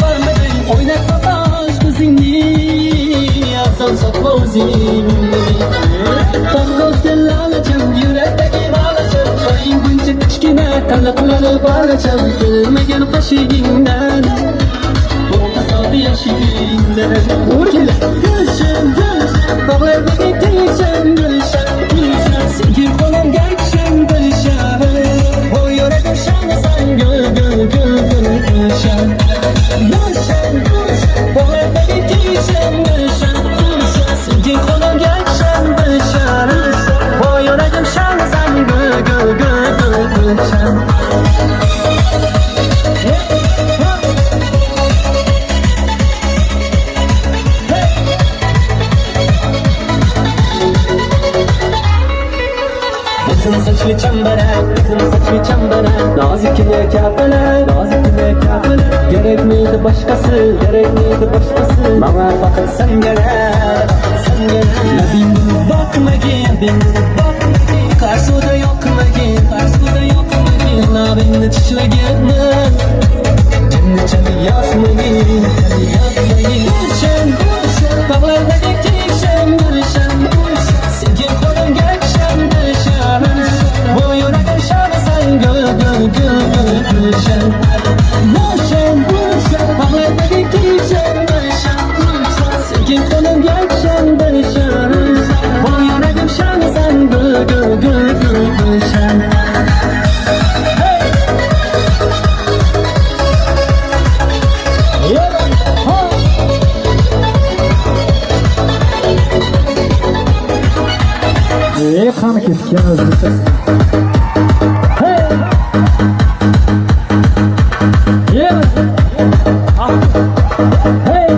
barmading o'ynab tosh bizingni afson sotma o'zingni Tong'ozga lalacham yurakdagi balacham qo'ying buncha kichkina qiliqlari baracham kelmagan qo'shigingdan bo'lmasodi yoshigingdan urgila gulshan gulshan bog'lardagi tilshan gulshan gulshan sevgi qo'limga akshan gulshan o yuragim shanasan gul gul gul gul gulshan gulshan gulshan bog'lardagi tilshan gulshan gulshan sevgi qo'limga akshan gulshan o yuragim shanasan gul gul gul gul gulshan Kızım saçlı çembere Nazikine kapıla Gerek miydi başkası Bana fakat sen gerek Labimden bakmagin Karsuda yokmagin Labimden çişlegin Cennetçeni yazmagin Gülşen, bağlardaki tişen Gülşen, sevgin kolum geçen Gülşen bu yüreğim şanasan gül gül gül gül gülşen Gülşen, bağlardaki tişen Gülşen, sevgin kolum geçen Gülşen bu yüreğim şanasan gül gül gül gül gülşen Qani ketgan o'zbekcha. Hey! Yeah! Hey!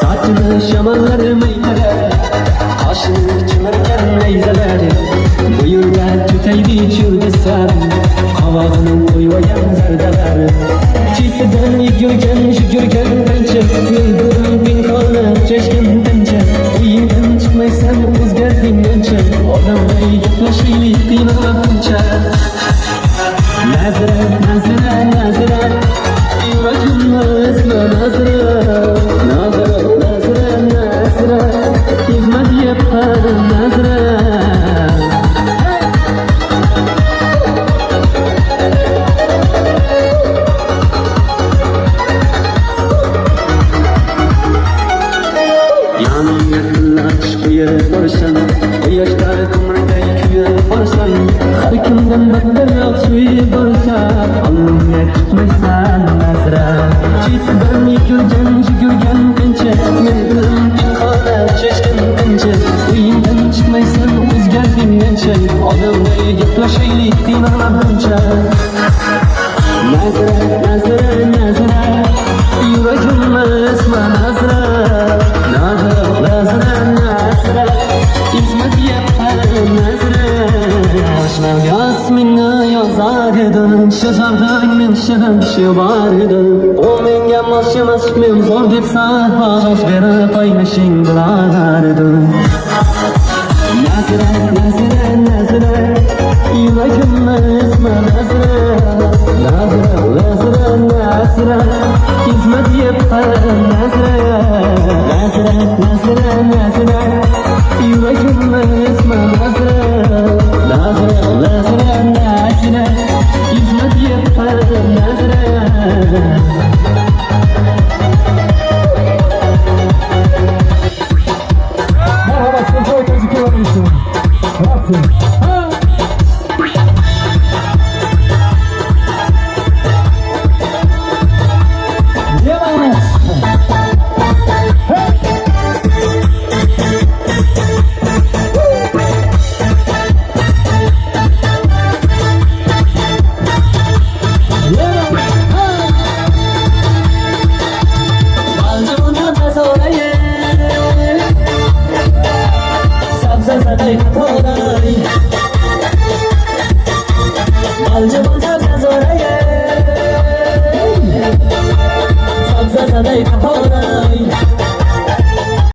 Saçını şamanları meyleler Kaşını çimirken neyzeler Buyurlar tüteydi çürdesem Havağının uyvayan zerdeler Çiftiden yürgen pençe Yıldırım bin kalır çeşkin pençe Uyumdan çıkmaysan o'zgarding ancha Odamday gaplashaylik qiynalguncha Nazira Yuragimni ezma Nazira Ezma deyapman Nazira Quyoshlar ko'mriday kuyib borsan har kimdan battar yo'qsuy bo'lsan Alnimga chiqmaysan Nazira Chetdan yugurgan qancha Men bilan pinhona chashgan qancha Uyingdan chiqmaysan o'zgarding ancha Odamday gaplashaylik qiynalguncha Nazira Yuragimni ezma Nazira Ezma deyapman Nazira Oshnam yosminni yozar edim Shazardang men shirin bor edim U menga mos emas men zo'r debsan Ovoz berib o'ynashing bilar edim Nazira Yuragimni ezma Nazira Ezma deyapman Nazira Yuragimni ezma Nazira Ezma deyapman Nazira Merhaba, Spencer Özgür Olmuşsun. Grazie. Sabza sadai kaporai